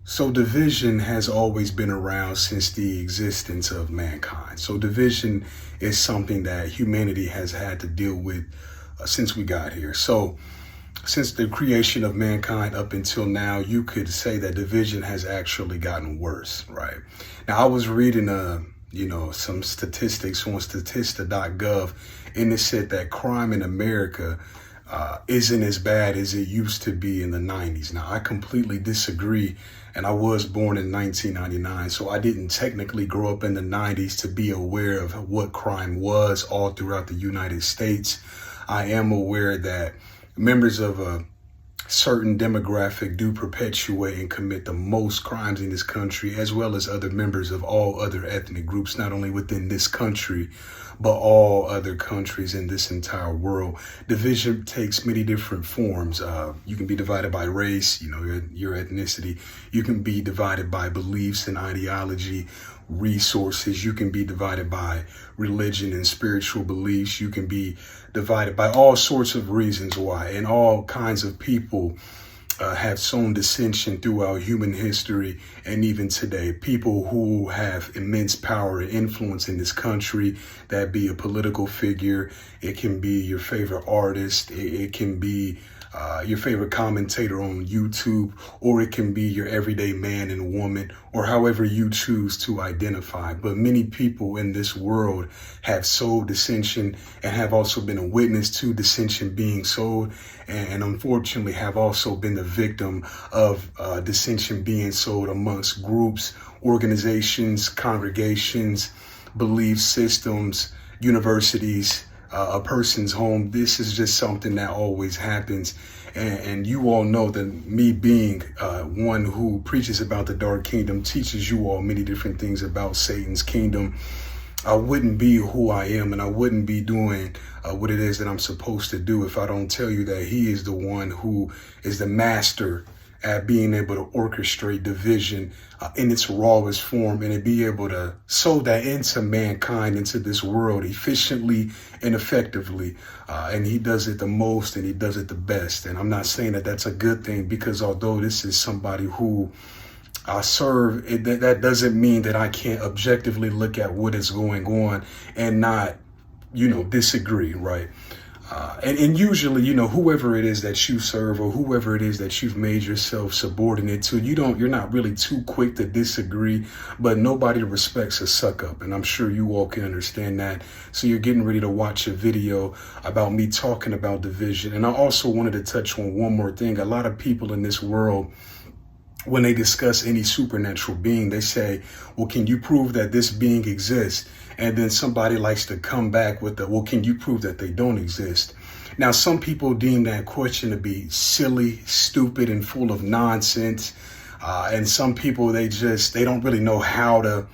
So division has always been around since the existence of mankind. So division is something that humanity has had to deal with since we got here. So since the creation of mankind up until now, you could say that division has actually gotten worse, right? Now, I was reading, some statistics on statista.gov, and it said that crime in America isn't as bad as it used to be in the 90s. Now, I completely disagree, and I was born in 1999, so I didn't technically grow up in the 90s to be aware of what crime was all throughout the United States. I am aware that members of a certain demographic do perpetuate and commit the most crimes in this country, as well as other members of all other ethnic groups, not only within this country, but all other countries in this entire world. Division takes many different forms. You can be divided by race, your ethnicity. You can be divided by beliefs and ideology, resources. You can be divided by religion and spiritual beliefs. You can be divided by all sorts of reasons why, and all kinds of people have sown dissension throughout human history and even today. People who have immense power and influence in this country, that be a political figure, it can be your favorite artist, it can be your favorite commentator on YouTube, or it can be your everyday man and woman, or however you choose to identify. But many people in this world have sowed dissension and have also been a witness to dissension being sowed, and unfortunately have also been the victim of dissension being sowed amongst groups, organizations, congregations, belief systems, universities, a person's home. This is just something that always happens. And you all know that me being one who preaches about the dark kingdom, teaches you all many different things about Satan's kingdom, I wouldn't be who I am, and I wouldn't be doing what it is that I'm supposed to do if I don't tell you that he is the one who is the master at being able to orchestrate division in its rawest form, and to be able to sow that into mankind, into this world efficiently and effectively. And he does it the most, and he does it the best. And I'm not saying that that's a good thing, because although this is somebody who I serve, that doesn't mean that I can't objectively look at what is going on and not, disagree, right? And usually, whoever it is that you serve, or whoever it is that you've made yourself subordinate to, you're not really too quick to disagree, but nobody respects a suck up. And I'm sure you all can understand that. So you're getting ready to watch a video about me talking about division. And I also wanted to touch on one more thing. A lot of people in this world, when they discuss any supernatural being, they say, well, can you prove that this being exists? And then somebody likes to come back with well, can you prove that they don't exist? Now, some people deem that question to be silly, stupid, and full of nonsense. And some people, they don't really know how to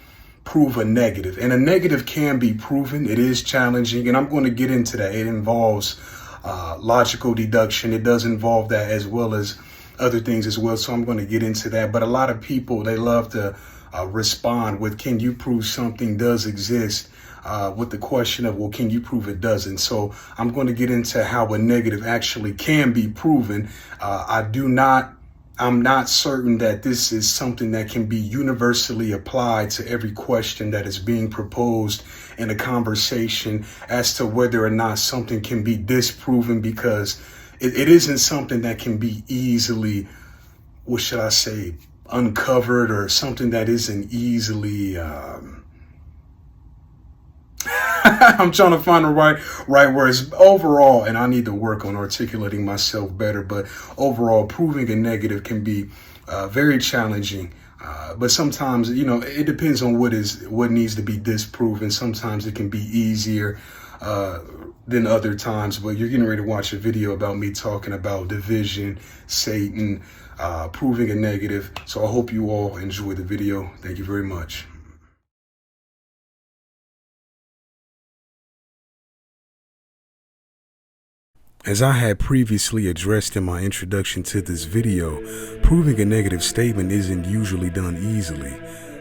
prove a negative. And a negative can be proven. It is challenging. And I'm going to get into that. It involves logical deduction. It does involve that, as well as other things as well. So I'm going to get into that. But a lot of people, they love to respond with, can you prove something does exist? With the question of, well, can you prove it doesn't? So I'm going to get into how a negative actually can be proven. I'm not certain that this is something that can be universally applied to every question that is being proposed in a conversation as to whether or not something can be disproven, because it isn't something that can be easily, what should I say, uncovered, or something that isn't easily, I'm trying to find the right words overall, and I need to work on articulating myself better, but overall, proving a negative can be very challenging. But sometimes, it depends on what needs to be disproven. Sometimes it can be easier than other times. But you're getting ready to watch a video about me talking about division, Satan, proving a negative. So I hope you all enjoy the video. Thank you very much. As I had previously addressed in my introduction to this video, proving a negative statement isn't usually done easily.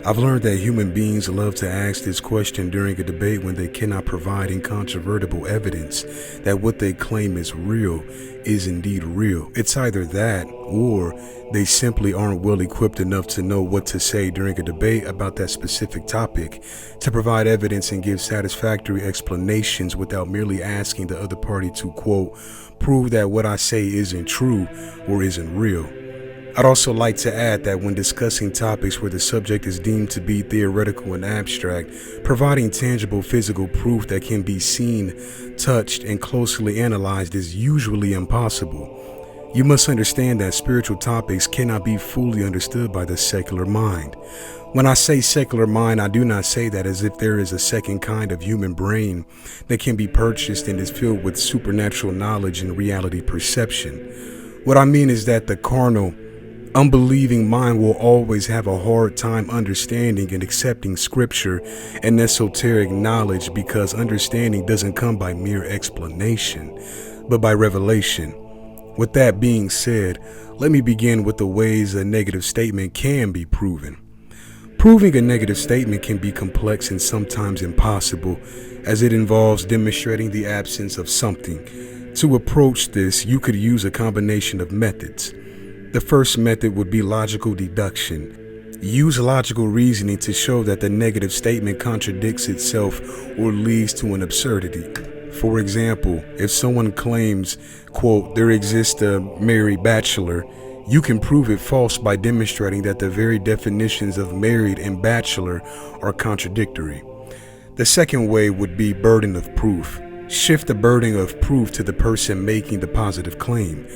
I've learned that human beings love to ask this question during a debate when they cannot provide incontrovertible evidence that what they claim is real is indeed real. It's either that or they simply aren't well equipped enough to know what to say during a debate about that specific topic to provide evidence and give satisfactory explanations without merely asking the other party to, quote, prove that what I say isn't true or isn't real. I'd also like to add that when discussing topics where the subject is deemed to be theoretical and abstract, providing tangible physical proof that can be seen, touched, and closely analyzed is usually impossible. You must understand that spiritual topics cannot be fully understood by the secular mind. When I say secular mind, I do not say that as if there is a second kind of human brain that can be purchased and is filled with supernatural knowledge and reality perception. What I mean is that the carnal, unbelieving mind will always have a hard time understanding and accepting scripture and esoteric knowledge because understanding doesn't come by mere explanation, but by revelation. With that being said, let me begin with the ways a negative statement can be proven. Proving a negative statement can be complex and sometimes impossible, as it involves demonstrating the absence of something. To approach this, you could use a combination of methods. The first method would be logical deduction. Use logical reasoning to show that the negative statement contradicts itself or leads to an absurdity. For example, if someone claims, quote, there exists a married bachelor, you can prove it false by demonstrating that the very definitions of married and bachelor are contradictory. The second way would be burden of proof. Shift the burden of proof to the person making the positive claim.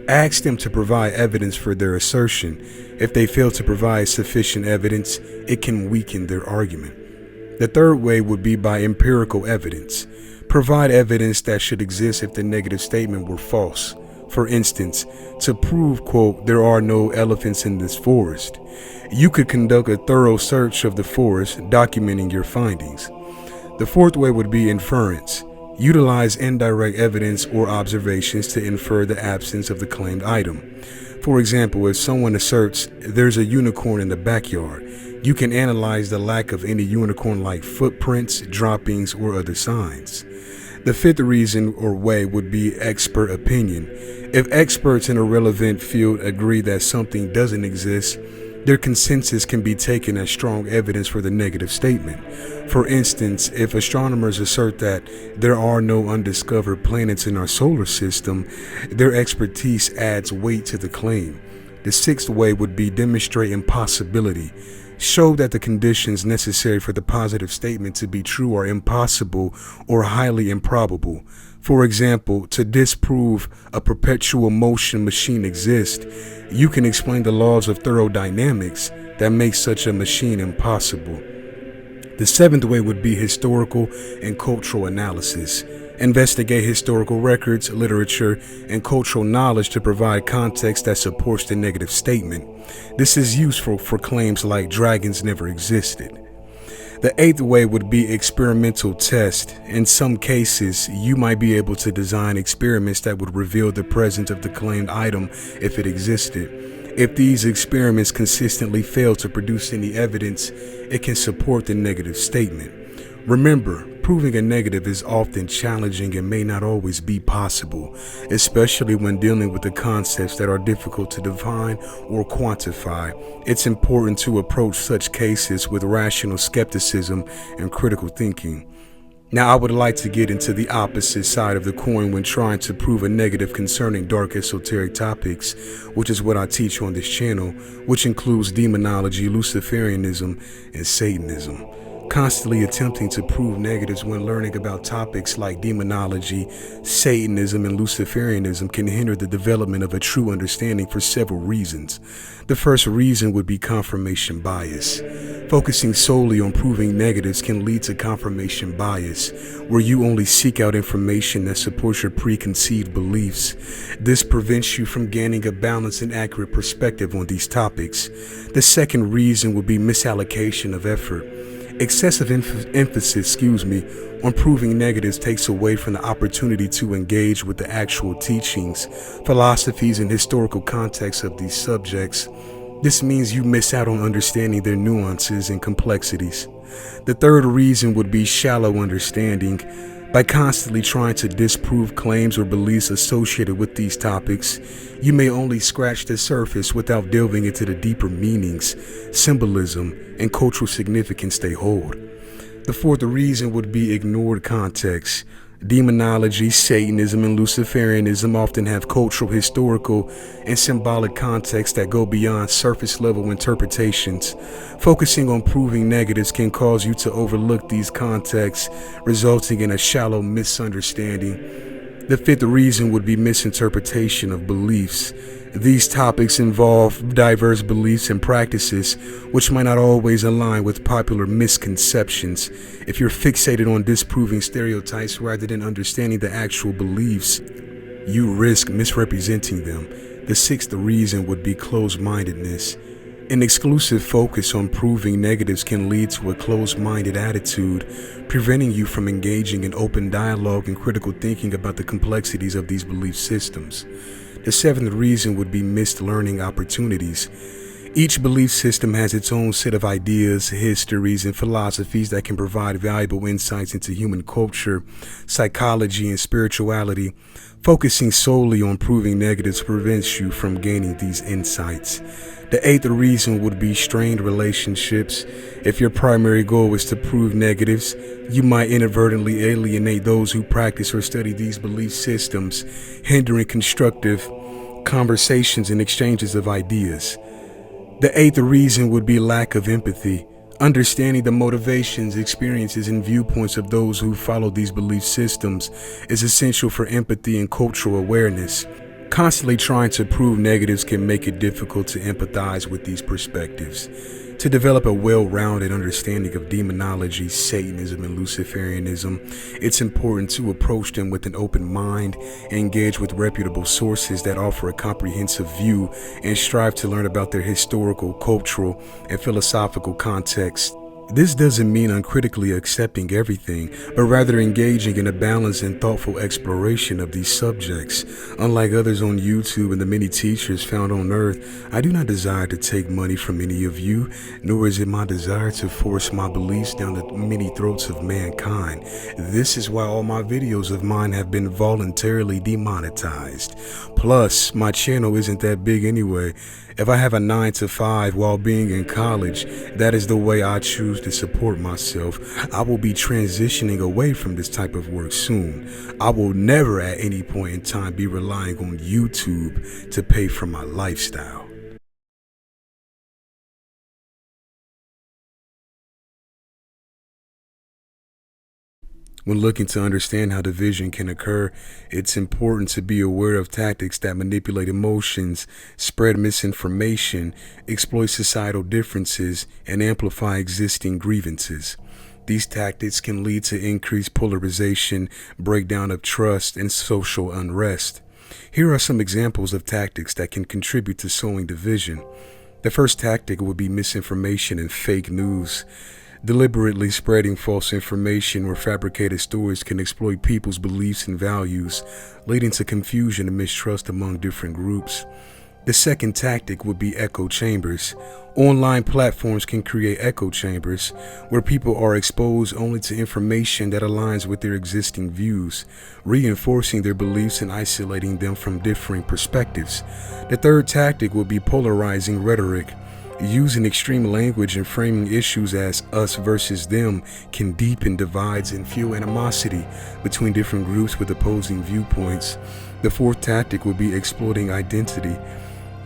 Ask them to provide evidence for their assertion. If they fail to provide sufficient evidence, it can weaken their argument. The third way would be by empirical evidence. Provide evidence that should exist if the negative statement were false. For instance, to prove, quote, there are no elephants in this forest, you could conduct a thorough search of the forest, documenting your findings. The fourth way would be inference. Utilize indirect evidence or observations to infer the absence of the claimed item. For example, if someone asserts there's a unicorn in the backyard, you can analyze the lack of any unicorn-like footprints, droppings, or other signs. The fifth reason or way would be expert opinion. If experts in a relevant field agree that something doesn't exist, their consensus can be taken as strong evidence for the negative statement. For instance, if astronomers assert that there are no undiscovered planets in our solar system, their expertise adds weight to the claim. The sixth way would be demonstrate impossibility. Show that the conditions necessary for the positive statement to be true are impossible or highly improbable. For example, to disprove a perpetual motion machine exists, you can explain the laws of thermodynamics that make such a machine impossible. The seventh way would be historical and cultural analysis. Investigate historical records, literature, and cultural knowledge to provide context that supports the negative statement. This is useful for claims like dragons never existed. The eighth way would be experimental test. In some cases, you might be able to design experiments that would reveal the presence of the claimed item if it existed. If these experiments consistently fail to produce any evidence, it can support the negative statement. Remember, proving a negative is often challenging and may not always be possible, especially when dealing with the concepts that are difficult to define or quantify. It's important to approach such cases with rational skepticism and critical thinking. Now, I would like to get into the opposite side of the coin when trying to prove a negative concerning dark esoteric topics, which is what I teach on this channel, which includes demonology, Luciferianism, and Satanism. Constantly attempting to prove negatives when learning about topics like demonology, Satanism, and Luciferianism can hinder the development of a true understanding for several reasons. The first reason would be confirmation bias. Focusing solely on proving negatives can lead to confirmation bias, where you only seek out information that supports your preconceived beliefs. This prevents you from gaining a balanced and accurate perspective on these topics. The second reason would be misallocation of effort. Excessive emphasis on proving negatives takes away from the opportunity to engage with the actual teachings, philosophies, and historical context of these subjects. This means you miss out on understanding their nuances and complexities. The third reason would be shallow understanding. By constantly trying to disprove claims or beliefs associated with these topics, you may only scratch the surface without delving into the deeper meanings, symbolism, and cultural significance they hold. The fourth reason would be ignored context. Demonology, Satanism, and Luciferianism often have cultural, historical, and symbolic contexts that go beyond surface-level interpretations. Focusing on proving negatives can cause you to overlook these contexts, resulting in a shallow misunderstanding. The fifth reason would be misinterpretation of beliefs. These topics involve diverse beliefs and practices, which might not always align with popular misconceptions. If you're fixated on disproving stereotypes rather than understanding the actual beliefs, you risk misrepresenting them. The sixth reason would be closed-mindedness. An exclusive focus on proving negatives can lead to a closed-minded attitude, preventing you from engaging in open dialogue and critical thinking about the complexities of these belief systems. The seventh reason would be missed learning opportunities. Each belief system has its own set of ideas, histories, and philosophies that can provide valuable insights into human culture, psychology, and spirituality. Focusing solely on proving negatives prevents you from gaining these insights. The eighth reason would be strained relationships. If your primary goal is to prove negatives, you might inadvertently alienate those who practice or study these belief systems, hindering constructive conversations and exchanges of ideas. The eighth reason would be lack of empathy. Understanding the motivations, experiences, and viewpoints of those who follow these belief systems is essential for empathy and cultural awareness. Constantly trying to prove negatives can make it difficult to empathize with these perspectives. To develop a well-rounded understanding of demonology, Satanism, and Luciferianism, it's important to approach them with an open mind, engage with reputable sources that offer a comprehensive view, and strive to learn about their historical, cultural, and philosophical context. This doesn't mean uncritically accepting everything, but rather engaging in a balanced and thoughtful exploration of these subjects. Unlike others on YouTube and the many teachers found on earth, I do not desire to take money from any of you, nor is it my desire to force my beliefs down the many throats of mankind. This is why all my videos of mine have been voluntarily demonetized. Plus, my channel isn't that big anyway. If I have a 9-to-5 while being in college, that is the way I choose to support myself. I will be transitioning away from this type of work soon. I will never at any point in time be relying on YouTube to pay for my lifestyle. When looking to understand how division can occur, it's important to be aware of tactics that manipulate emotions, spread misinformation, exploit societal differences, and amplify existing grievances. These tactics can lead to increased polarization, breakdown of trust, and social unrest. Here are some examples of tactics that can contribute to sowing division. The first tactic would be misinformation and fake news. Deliberately spreading false information or fabricated stories can exploit people's beliefs and values, leading to confusion and mistrust among different groups. The second tactic would be echo chambers. Online platforms can create echo chambers where people are exposed only to information that aligns with their existing views, reinforcing their beliefs and isolating them from differing perspectives. The third tactic would be polarizing rhetoric. Using extreme language and framing issues as us versus them can deepen divides and fuel animosity between different groups with opposing viewpoints. The fourth tactic would be exploiting identity.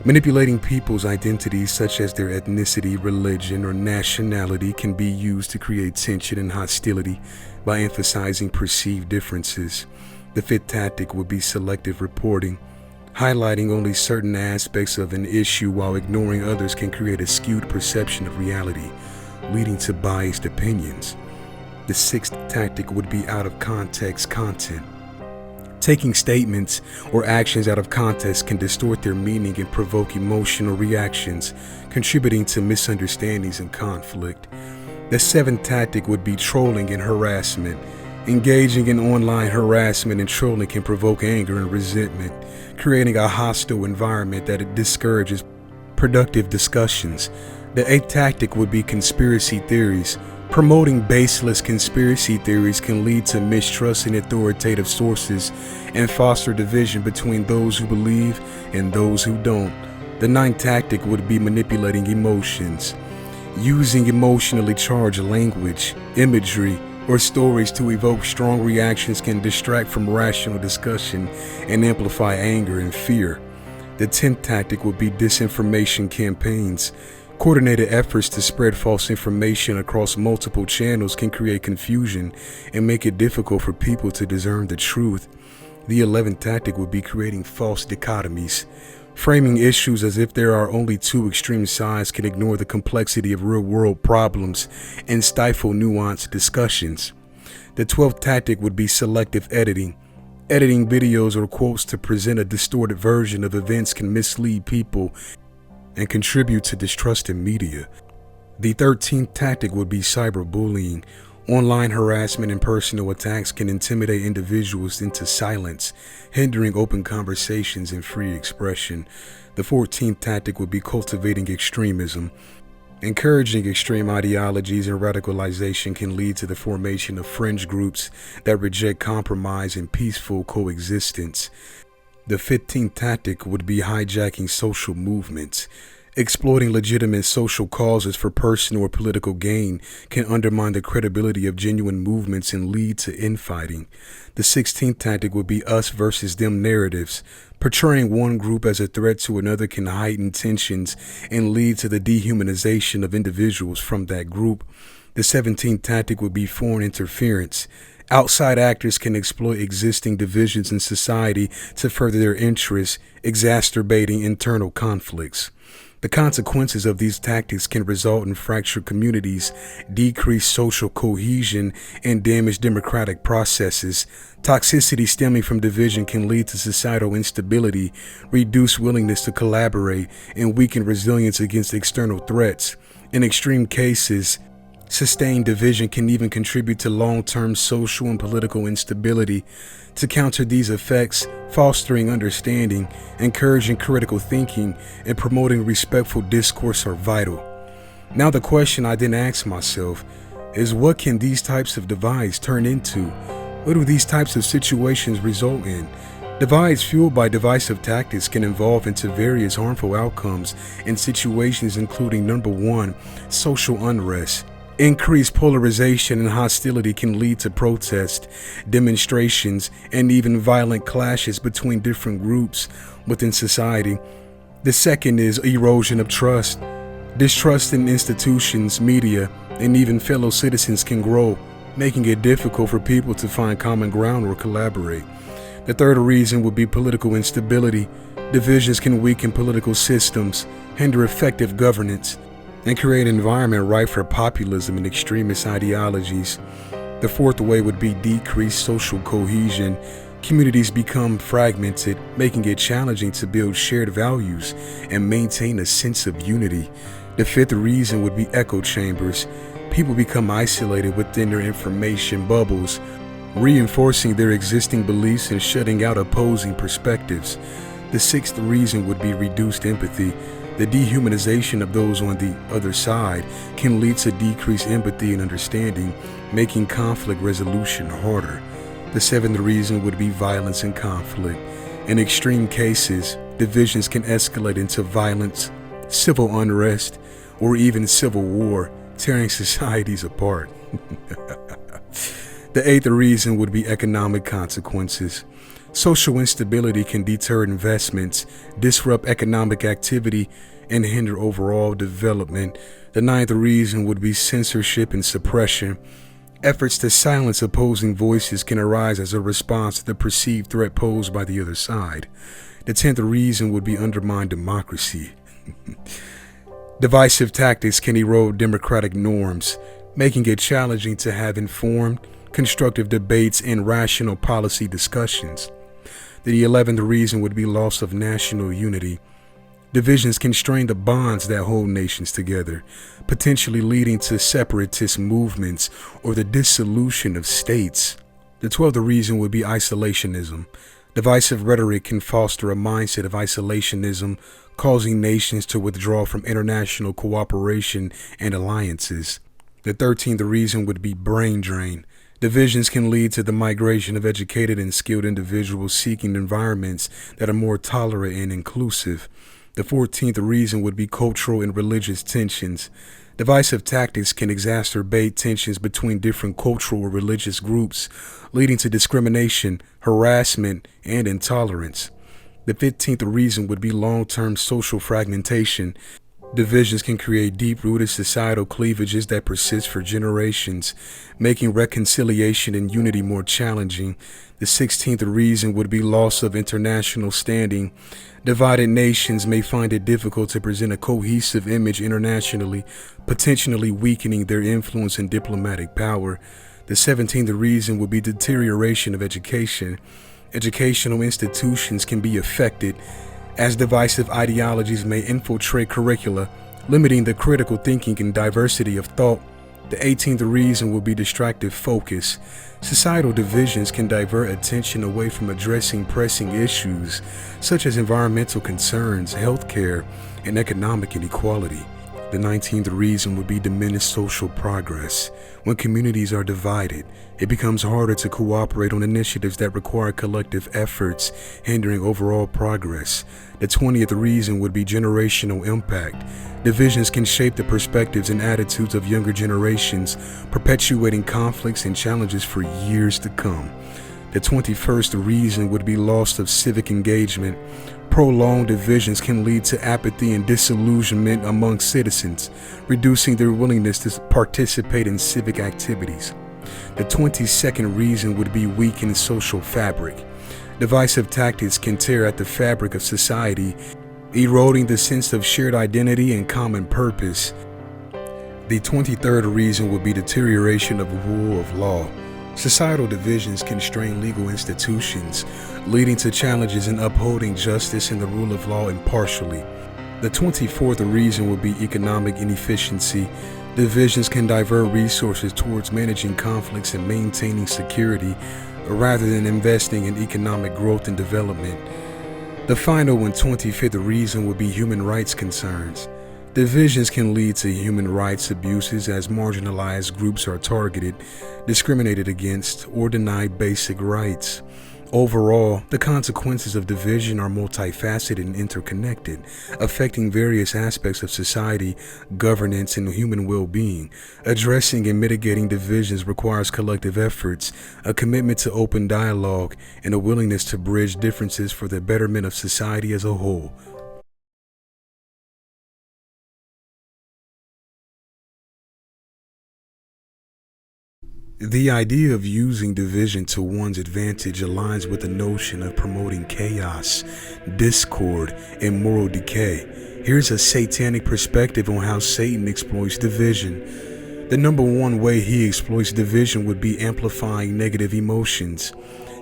Manipulating people's identities such as their ethnicity, religion, or nationality can be used to create tension and hostility by emphasizing perceived differences. The fifth tactic would be selective reporting. Highlighting only certain aspects of an issue while ignoring others can create a skewed perception of reality, leading to biased opinions. The sixth tactic would be out of context content. Taking statements or actions out of context can distort their meaning and provoke emotional reactions, contributing to misunderstandings and conflict. The seventh tactic would be trolling and harassment. Engaging in online harassment and trolling can provoke anger and resentment, creating a hostile environment that it discourages productive discussions. The 8th tactic would be conspiracy theories. Promoting baseless conspiracy theories can lead to mistrust in authoritative sources and foster division between those who believe and those who don't. The 9th tactic would be manipulating emotions. Using emotionally charged language, imagery, or stories to evoke strong reactions can distract from rational discussion and amplify anger and fear. The 10th tactic would be disinformation campaigns. Coordinated efforts to spread false information across multiple channels can create confusion and make it difficult for people to discern the truth. The 11th tactic would be creating false dichotomies. Framing issues as if there are only two extreme sides can ignore the complexity of real-world problems and stifle nuanced discussions. The 12th tactic would be selective editing. Editing videos or quotes to present a distorted version of events can mislead people and contribute to distrust in media. The 13th tactic would be cyberbullying. Online harassment and personal attacks can intimidate individuals into silence, hindering open conversations and free expression. The 14th tactic would be cultivating extremism. Encouraging extreme ideologies and radicalization can lead to the formation of fringe groups that reject compromise and peaceful coexistence. The 15th tactic would be hijacking social movements. Exploiting legitimate social causes for personal or political gain can undermine the credibility of genuine movements and lead to infighting. The 16th tactic would be us versus them narratives. Portraying one group as a threat to another can heighten tensions and lead to the dehumanization of individuals from that group. The 17th tactic would be foreign interference. Outside actors can exploit existing divisions in society to further their interests, exacerbating internal conflicts. The consequences of these tactics can result in fractured communities, decreased social cohesion, and damaged democratic processes. Toxicity stemming from division can lead to societal instability, reduce willingness to collaborate, and weaken resilience against external threats. In extreme cases, sustained division can even contribute to long-term social and political instability. To counter these effects, fostering understanding, encouraging critical thinking, and promoting respectful discourse are vital. Now the question I then ask myself is, what can these types of divides turn into? What do these types of situations result in? Divides fueled by divisive tactics can evolve into various harmful outcomes in situations including: number 1, social unrest. Increased polarization and hostility can lead to protests, demonstrations, and even violent clashes between different groups within society. The second is erosion of trust. Distrust in institutions, media, and even fellow citizens can grow, making it difficult for people to find common ground or collaborate. The third reason would be political instability. Divisions can weaken political systems, hinder effective governance, and create an environment rife for populism and extremist ideologies. The fourth way would be decreased social cohesion. Communities become fragmented, making it challenging to build shared values and maintain a sense of unity. The fifth reason would be echo chambers. People become isolated within their information bubbles, reinforcing their existing beliefs and shutting out opposing perspectives. The sixth reason would be reduced empathy. The dehumanization of those on the other side can lead to decreased empathy and understanding, making conflict resolution harder. The seventh reason would be violence and conflict. In extreme cases, divisions can escalate into violence, civil unrest, or even civil war, tearing societies apart. The eighth reason would be economic consequences. Social instability can deter investments, disrupt economic activity, and hinder overall development. The ninth reason would be censorship and suppression. Efforts to silence opposing voices can arise as a response to the perceived threat posed by the other side. The 10th reason would be undermine democracy. Divisive tactics can erode democratic norms, making it challenging to have informed, constructive debates and rational policy discussions. The 11th reason would be loss of national unity. Divisions can strain the bonds that hold nations together, potentially leading to separatist movements or the dissolution of states. The 12th reason would be isolationism. Divisive rhetoric can foster a mindset of isolationism, causing nations to withdraw from international cooperation and alliances. The 13th reason would be brain drain. Divisions can lead to the migration of educated and skilled individuals seeking environments that are more tolerant and inclusive. The 14th reason would be cultural and religious tensions. Divisive tactics can exacerbate tensions between different cultural or religious groups, leading to discrimination, harassment, and intolerance. The 15th reason would be long-term social fragmentation. Divisions can create deep-rooted societal cleavages that persist for generations, making reconciliation and unity more challenging. The 16th reason would be loss of international standing. Divided nations may find it difficult to present a cohesive image internationally, potentially weakening their influence and diplomatic power. The 17th reason would be deterioration of education. Educational institutions can be affected as divisive ideologies may infiltrate curricula, limiting the critical thinking and diversity of thought. The 18th reason will be distractive focus. Societal divisions can divert attention away from addressing pressing issues such as environmental concerns, healthcare, and economic inequality. The 19th reason would be diminished social progress. When communities are divided, it becomes harder to cooperate on initiatives that require collective efforts, hindering overall progress. The 20th reason would be generational impact. Divisions can shape the perspectives and attitudes of younger generations, perpetuating conflicts and challenges for years to come. The 21st reason would be loss of civic engagement. Prolonged divisions can lead to apathy and disillusionment among citizens, reducing their willingness to participate in civic activities. The 22nd reason would be weakened social fabric. Divisive tactics can tear at the fabric of society, eroding the sense of shared identity and common purpose. The 23rd reason would be deterioration of rule of law. Societal divisions can strain legal institutions, leading to challenges in upholding justice and the rule of law impartially. The 24th reason would be economic inefficiency. Divisions can divert resources towards managing conflicts and maintaining security, rather than investing in economic growth and development. The final and 25th reason would be human rights concerns. Divisions can lead to human rights abuses as marginalized groups are targeted, discriminated against, or denied basic rights. Overall, the consequences of division are multifaceted and interconnected, affecting various aspects of society, governance, and human well-being. Addressing and mitigating divisions requires collective efforts, a commitment to open dialogue, and a willingness to bridge differences for the betterment of society as a whole. The idea of using division to one's advantage aligns with the notion of promoting chaos, discord, and moral decay. Here's a satanic perspective on how Satan exploits division. The number one way he exploits division would be amplifying negative emotions.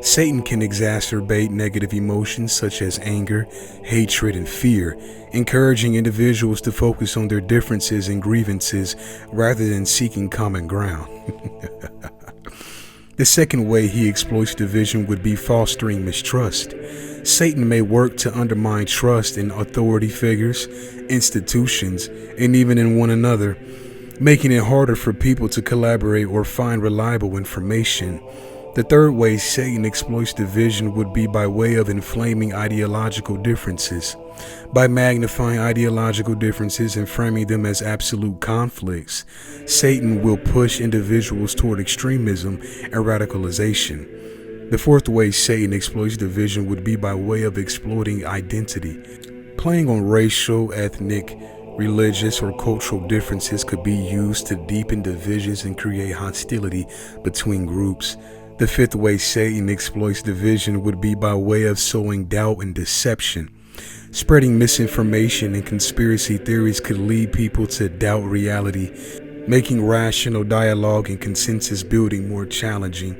Satan can exacerbate negative emotions such as anger, hatred, and fear, encouraging individuals to focus on their differences and grievances rather than seeking common ground. The second way he exploits division would be fostering mistrust. Satan may work to undermine trust in authority figures, institutions, and even in one another, making it harder for people to collaborate or find reliable information. The third way Satan exploits division would be by way of inflaming ideological differences. By magnifying ideological differences and framing them as absolute conflicts, Satan will push individuals toward extremism and radicalization. The fourth way Satan exploits division would be by way of exploiting identity. Playing on racial, ethnic, religious, or cultural differences could be used to deepen divisions and create hostility between groups. The fifth way Satan exploits division would be by way of sowing doubt and deception. Spreading misinformation and conspiracy theories could lead people to doubt reality, making rational dialogue and consensus building more challenging.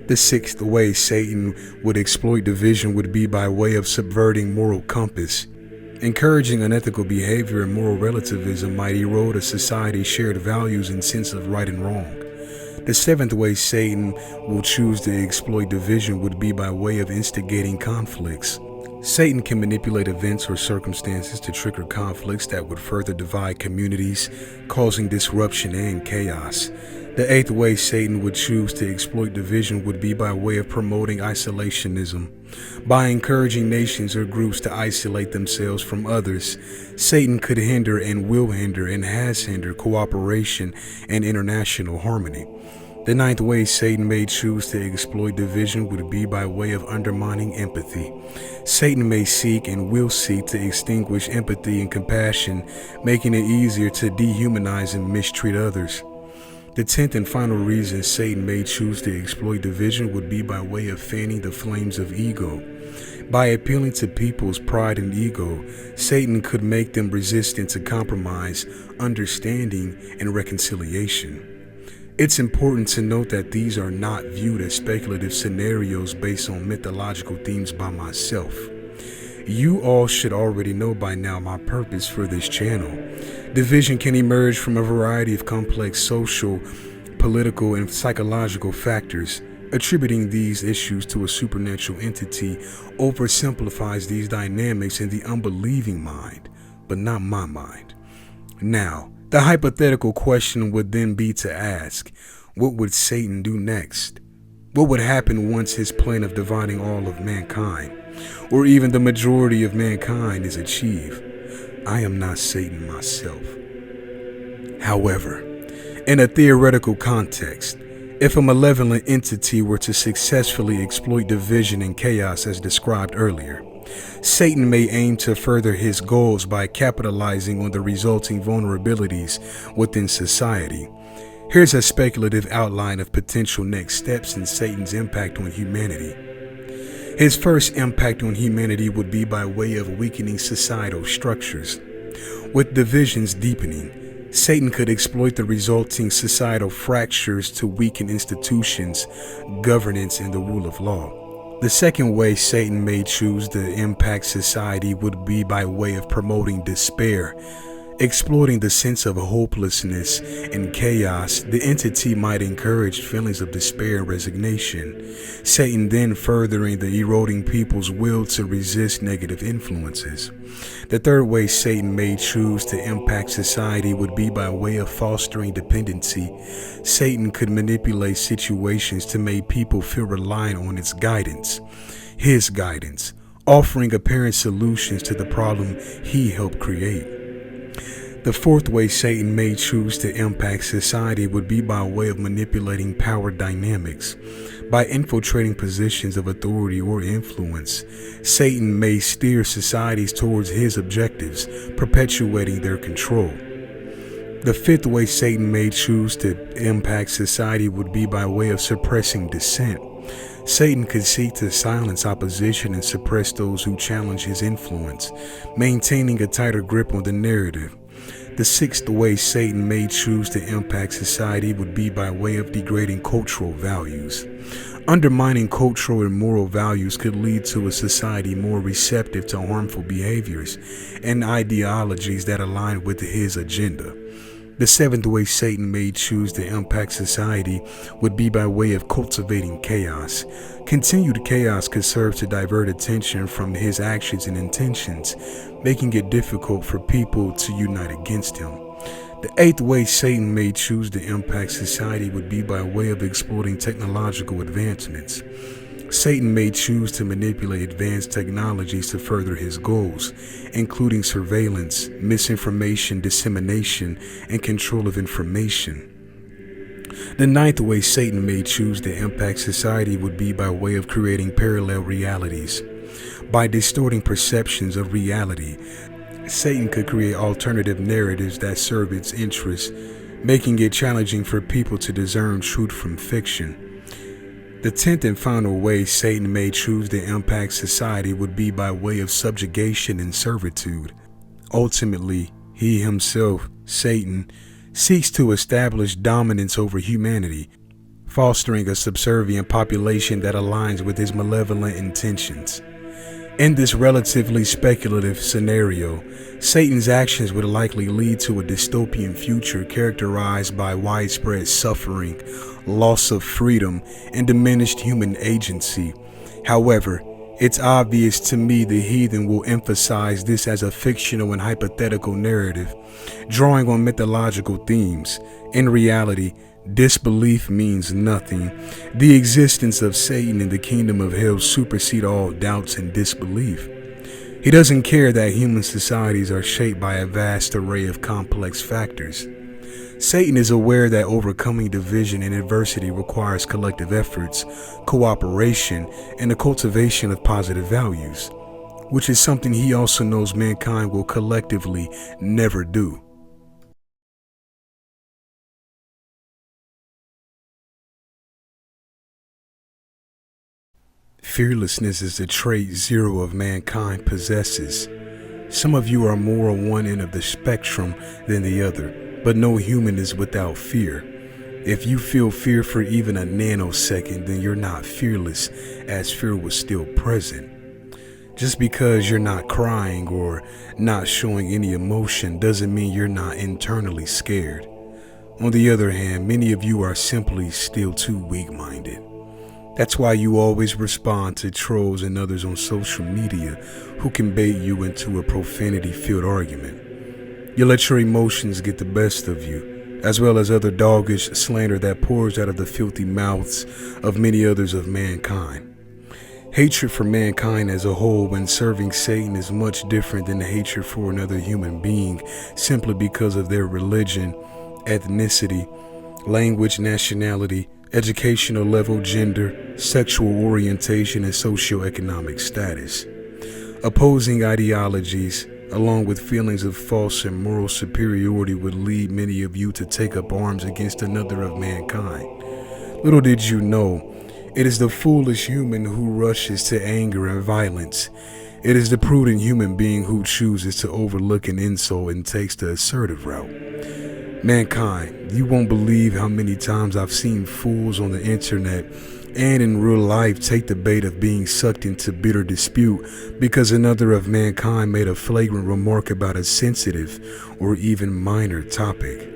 The sixth way Satan would exploit division would be by way of subverting moral compass. Encouraging unethical behavior and moral relativism might erode a society's shared values and sense of right and wrong. The seventh way Satan will choose to exploit division would be by way of instigating conflicts. Satan can manipulate events or circumstances to trigger conflicts that would further divide communities, causing disruption and chaos. The eighth way Satan would choose to exploit division would be by way of promoting isolationism. By encouraging nations or groups to isolate themselves from others, Satan could hinder and will hinder and has hindered cooperation and international harmony. The ninth way Satan may choose to exploit division would be by way of undermining empathy. Satan may seek and will seek to extinguish empathy and compassion, making it easier to dehumanize and mistreat others. The 10th and final reason Satan may choose to exploit division would be by way of fanning the flames of ego. By appealing to people's pride and ego, Satan could make them resistant to compromise, understanding, and reconciliation. It's important to note that these are not viewed as speculative scenarios based on mythological themes by myself. You all should already know by now my purpose for this channel. Division can emerge from a variety of complex social, political, and psychological factors. Attributing these issues to a supernatural entity oversimplifies these dynamics in the unbelieving mind, but not my mind. Now, the hypothetical question would then be to ask, what would Satan do next? What would happen once his plan of dividing all of mankind, or even the majority of mankind, is achieved? I am not Satan myself. However, in a theoretical context, if a malevolent entity were to successfully exploit division and chaos as described earlier, Satan may aim to further his goals by capitalizing on the resulting vulnerabilities within society. Here's a speculative outline of potential next steps in Satan's impact on humanity. His first impact on humanity would be by way of weakening societal structures. With divisions deepening, Satan could exploit the resulting societal fractures to weaken institutions, governance, and the rule of law. The second way Satan may choose to impact society would be by way of promoting despair. Exploiting the sense of hopelessness and chaos, the entity might encourage feelings of despair and resignation, Satan then furthering the eroding people's will to resist negative influences. The third way Satan may choose to impact society would be by way of fostering dependency. Satan could manipulate situations to make people feel reliant on its guidance, his guidance, offering apparent solutions to the problem he helped create. The fourth way Satan may choose to impact society would be by way of manipulating power dynamics. By infiltrating positions of authority or influence, Satan may steer societies towards his objectives, perpetuating their control. The fifth way Satan may choose to impact society would be by way of suppressing dissent. Satan could seek to silence opposition and suppress those who challenge his influence, maintaining a tighter grip on the narrative. The sixth way Satan may choose to impact society would be by way of degrading cultural values. Undermining cultural and moral values could lead to a society more receptive to harmful behaviors and ideologies that align with his agenda. The seventh way Satan may choose to impact society would be by way of cultivating chaos. Continued chaos could serve to divert attention from his actions and intentions, making it difficult for people to unite against him. The eighth way Satan may choose to impact society would be by way of exploiting technological advancements. Satan may choose to manipulate advanced technologies to further his goals, including surveillance, misinformation, dissemination, and control of information. The ninth way Satan may choose to impact society would be by way of creating parallel realities. By distorting perceptions of reality, Satan could create alternative narratives that serve its interests, making it challenging for people to discern truth from fiction. The 10th and final way Satan may choose to impact society would be by way of subjugation and servitude. Ultimately, he himself, Satan, seeks to establish dominance over humanity, fostering a subservient population that aligns with his malevolent intentions. In this relatively speculative scenario, Satan's actions would likely lead to a dystopian future characterized by widespread suffering, loss of freedom, and diminished human agency. However, it's obvious to me the heathen will emphasize this as a fictional and hypothetical narrative, drawing on mythological themes. In reality, disbelief means nothing. The existence of Satan in the kingdom of hell supersedes all doubts and disbelief. He doesn't care that human societies are shaped by a vast array of complex factors. Satan is aware that overcoming division and adversity requires collective efforts, cooperation, and the cultivation of positive values, which is something he also knows mankind will collectively never do. Fearlessness is the trait zero of mankind possesses. Some of you are more on one end of the spectrum than the other, but no human is without fear. If you feel fear for even a nanosecond, then you're not fearless, as fear was still present. Just because you're not crying or not showing any emotion doesn't mean you're not internally scared. On the other hand, many of you are simply still too weak-minded. That's why you always respond to trolls and others on social media who can bait you into a profanity-filled argument. You let your emotions get the best of you, as well as other doggish slander that pours out of the filthy mouths of many others of mankind. Hatred for mankind as a whole when serving Satan is much different than hatred for another human being simply because of their religion, ethnicity, language, nationality, educational level, gender, sexual orientation, and socioeconomic status. Opposing ideologies, along with feelings of false and moral superiority, would lead many of you to take up arms against another of mankind. Little did you know, it is the foolish human who rushes to anger and violence. It is the prudent human being who chooses to overlook an insult and takes the assertive route. Mankind, you won't believe how many times I've seen fools on the internet and in real life take the bait of being sucked into bitter dispute because another of mankind made a flagrant remark about a sensitive or even minor topic.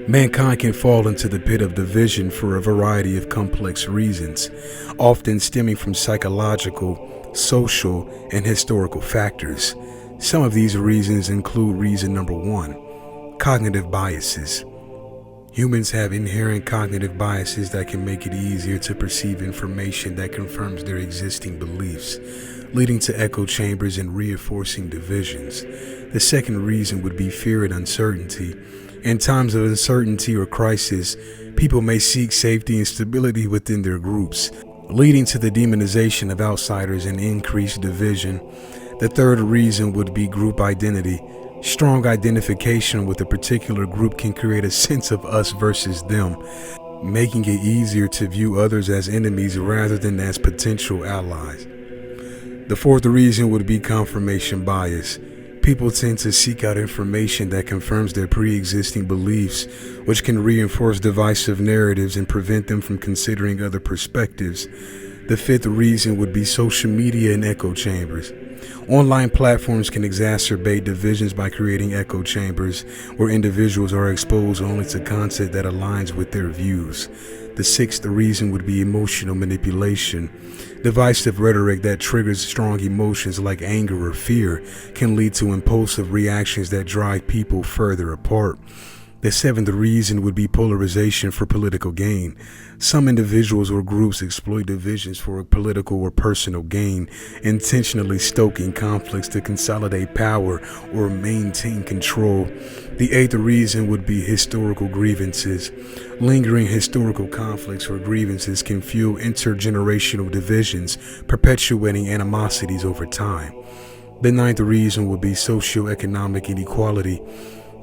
Mankind can fall into the pit of division for a variety of complex reasons, often stemming from psychological, social, and historical factors. Some of these reasons include reason number 1. Cognitive biases. Humans have inherent cognitive biases that can make it easier to perceive information that confirms their existing beliefs, leading to echo chambers and reinforcing divisions. The second reason would be fear and uncertainty. In times of uncertainty or crisis, people may seek safety and stability within their groups, leading to the demonization of outsiders and increased division. The third reason would be group identity. Strong identification with a particular group can create a sense of us versus them, making it easier to view others as enemies rather than as potential allies. The fourth reason would be confirmation bias. People tend to seek out information that confirms their pre-existing beliefs, which can reinforce divisive narratives and prevent them from considering other perspectives. The fifth reason would be social media and echo chambers. Online platforms can exacerbate divisions by creating echo chambers where individuals are exposed only to content that aligns with their views. The sixth reason would be emotional manipulation. Divisive rhetoric that triggers strong emotions like anger or fear can lead to impulsive reactions that drive people further apart. The seventh reason would be polarization for political gain. Some individuals or groups exploit divisions for political or personal gain, intentionally stoking conflicts to consolidate power or maintain control. The eighth reason would be historical grievances. Lingering historical conflicts or grievances can fuel intergenerational divisions, perpetuating animosities over time. The ninth reason would be socioeconomic inequality.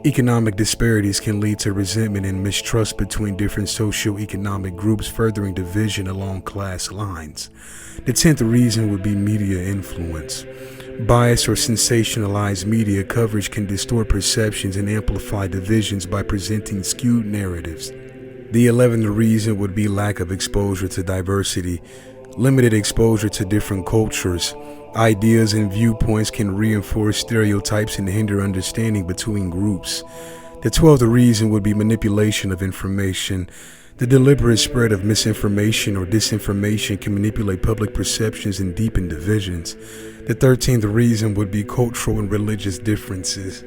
Economic disparities can lead to resentment and mistrust between different socioeconomic groups, furthering division along class lines. The 10th reason would be media influence. Biased or sensationalized media coverage can distort perceptions and amplify divisions by presenting skewed narratives. The 11th reason would be lack of exposure to diversity. Limited exposure to different cultures, ideas, and viewpoints can reinforce stereotypes and hinder understanding between groups. The 12th reason would be manipulation of information. The deliberate spread of misinformation or disinformation can manipulate public perceptions and deepen divisions. The 13th reason would be cultural and religious differences.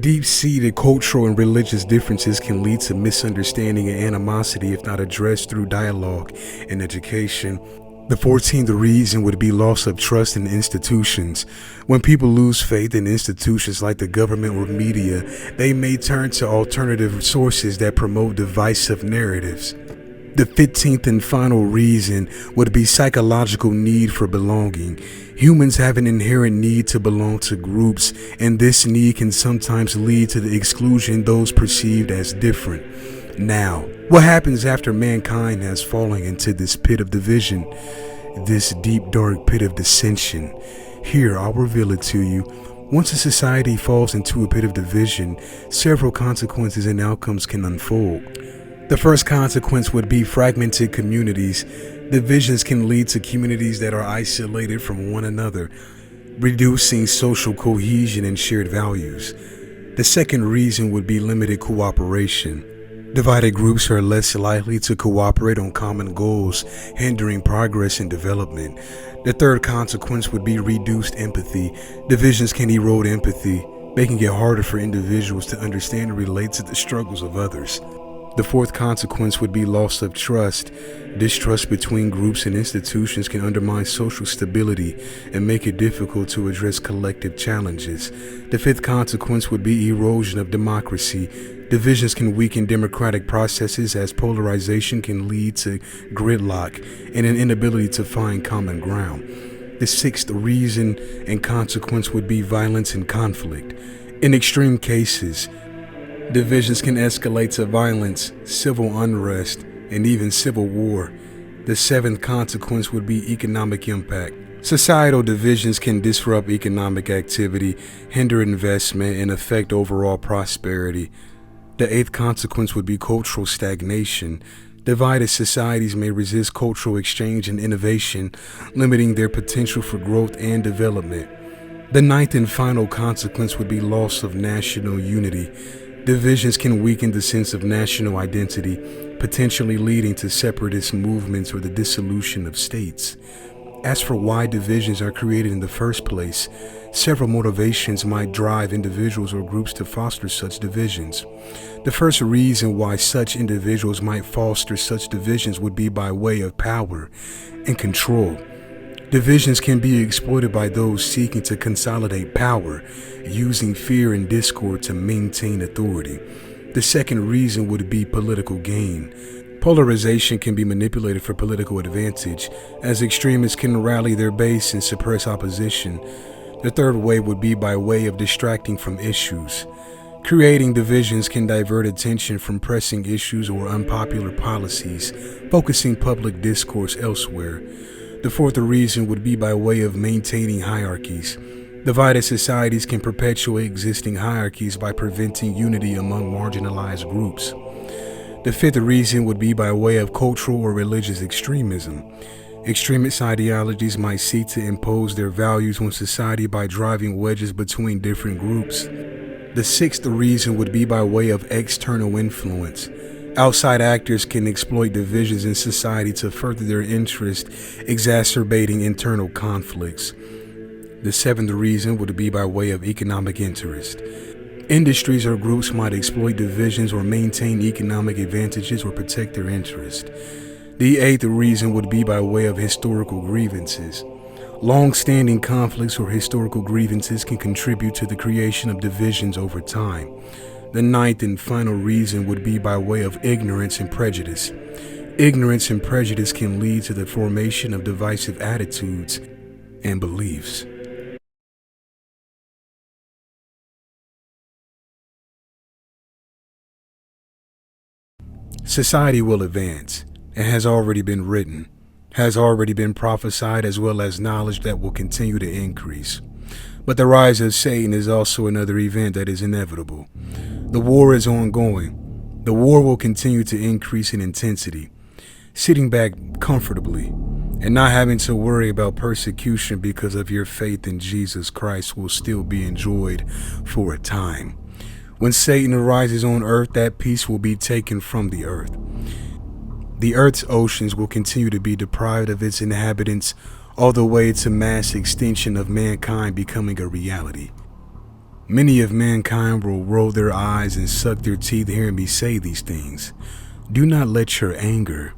Deep-seated cultural and religious differences can lead to misunderstanding and animosity if not addressed through dialogue and education. The 14th reason would be loss of trust in institutions. When people lose faith in institutions like the government or media, they may turn to alternative sources that promote divisive narratives. The 15th and final reason would be psychological need for belonging. Humans have an inherent need to belong to groups, and this need can sometimes lead to the exclusion of those perceived as different. Now, what happens after mankind has fallen into this pit of division, this deep dark pit of dissension? Here, I'll reveal it to you. Once a society falls into a pit of division, several consequences and outcomes can unfold. The first consequence would be fragmented communities. Divisions can lead to communities that are isolated from one another, reducing social cohesion and shared values. The second reason would be limited cooperation. Divided groups are less likely to cooperate on common goals, hindering progress and development. The third consequence would be reduced empathy. Divisions can erode empathy, making it harder for individuals to understand and relate to the struggles of others. The fourth consequence would be loss of trust. Distrust between groups and institutions can undermine social stability and make it difficult to address collective challenges. The fifth consequence would be erosion of democracy. Divisions can weaken democratic processes as polarization can lead to gridlock and an inability to find common ground. The sixth reason and consequence would be violence and conflict. In extreme cases, divisions can escalate to violence, civil unrest, and even civil war. The seventh consequence would be economic impact. Societal divisions can disrupt economic activity, hinder investment, and affect overall prosperity. The eighth consequence would be cultural stagnation. Divided societies may resist cultural exchange and innovation, limiting their potential for growth and development. The ninth and final consequence would be loss of national unity. Divisions can weaken the sense of national identity, potentially leading to separatist movements or the dissolution of states. As for why divisions are created in the first place, several motivations might drive individuals or groups to foster such divisions. The first reason why such individuals might foster such divisions would be by way of power and control. Divisions can be exploited by those seeking to consolidate power, using fear and discord to maintain authority. The second reason would be political gain. Polarization can be manipulated for political advantage, as extremists can rally their base and suppress opposition. The third way would be by way of distracting from issues. Creating divisions can divert attention from pressing issues or unpopular policies, focusing public discourse elsewhere. The fourth reason would be by way of maintaining hierarchies. Divided societies can perpetuate existing hierarchies by preventing unity among marginalized groups. The fifth reason would be by way of cultural or religious extremism. Extremist ideologies might seek to impose their values on society by driving wedges between different groups. The sixth reason would be by way of external influence. Outside actors can exploit divisions in society to further their interest, exacerbating internal conflicts. The seventh reason would be by way of economic interest. Industries or groups might exploit divisions or maintain economic advantages or protect their interest. The eighth reason would be by way of historical grievances. Long-standing conflicts or historical grievances can contribute to the creation of divisions over time. The ninth and final reason would be by way of ignorance and prejudice. Ignorance and prejudice can lead to the formation of divisive attitudes and beliefs. Society will advance. It has already been written, has already been prophesied, as well as knowledge that will continue to increase. But the rise of Satan is also another event that is inevitable. The war is ongoing. The war will continue to increase in intensity. Sitting back comfortably And not having to worry about persecution because of your faith in Jesus Christ will still be enjoyed for a time. When Satan arises on earth, that peace will be taken from the earth. The earth's oceans will continue to be deprived of its inhabitants, all the way to mass extinction of mankind becoming a reality. Many of mankind will roll their eyes and suck their teeth hearing me say these things. Do not let your anger,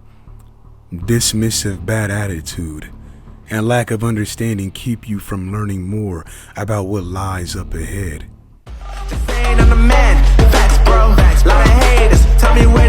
dismissive bad attitude, and lack of understanding keep you from learning more about what lies up ahead. Just saying I'm the man, facts bro, lot of haters, tell me where